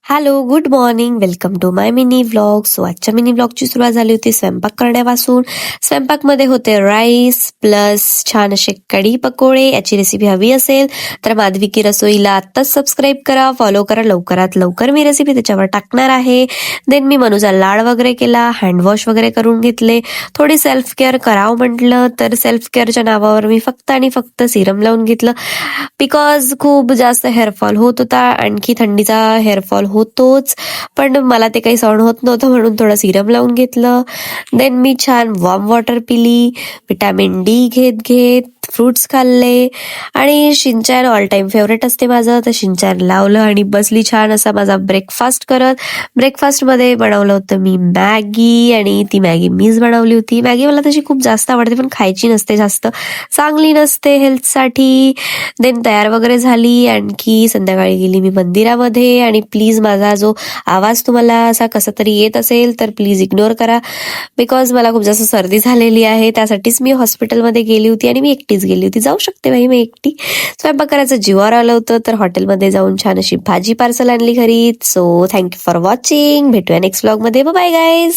Hello, good morning. Welcome to my mini vlog. So आजच्या mini व्लॉगची सुरुवात झाली होती स्वयंपाक करण्यापासून. स्वयंपाकमध्ये होते राईस प्लस छान असे कढी पकोडे. याची रेसिपी हवी असेल तर माधवी की रसोईला आत्ताच सबस्क्राईब करा, फॉलो करा. लवकरात लवकर मी रेसिपी त्याच्यावर टाकणार आहे. देन मी मनूचा लाड वगैरे केला, हँडवॉश वगैरे करून घेतले. थोडी सेल्फ केअर करावं म्हटलं तर सेल्फ केअरच्या नावावर मी फक्त आणि फक्त सिरम लावून घेतलं. बिकॉज खूप जास्त हेअरफॉल होत होता. आणखी थंडीचा हेअरफॉल होतोच, पण मला ते काही सहन होत नव्हतं म्हणून थोडं सिरम लावून घेतलं. देन मी छान वॉर्म वॉटर पिली, विटॅमिन डी घेत घेत फ्रुट्स खाल्ले आणि शिनचॅन ऑल टाइम फेवरेट असते माझं, तर शिनचॅन लावलं आणि बसली छान असा माझा ब्रेकफास्ट करत. ब्रेकफास्टमध्ये बनवलं होतं मी मॅगी आणि ती मॅगी मीच बनवली होती. मॅगी मला तशी खूप जास्त आवडते, पण खायची नसते जास्त, चांगली नसते हेल्थसाठी. देन तयार वगैरे झाली. आणखी संध्याकाळी गेली मी मंदिरामध्ये. आणि प्लीज माझा जो आवाज तुम्हाला असा कसा तरी येत असेल तर प्लीज इग्नोर करा, बिकॉज मला खूप जास्त सर्दी झालेली आहे. त्यासाठीच मी हॉस्पिटलमध्ये गेली होती आणि मी एकटीच गेली होती. जाऊ शकते बाई मी एकटी. स्वयंपाक करायचं जीवावर आलं होतं तर हॉटेलमध्ये जाऊन छान अशी भाजी पार्सल आणली घरी. So thank you for watching. भेटूया नेक्स्ट व्लॉगमध्ये. Bye guys.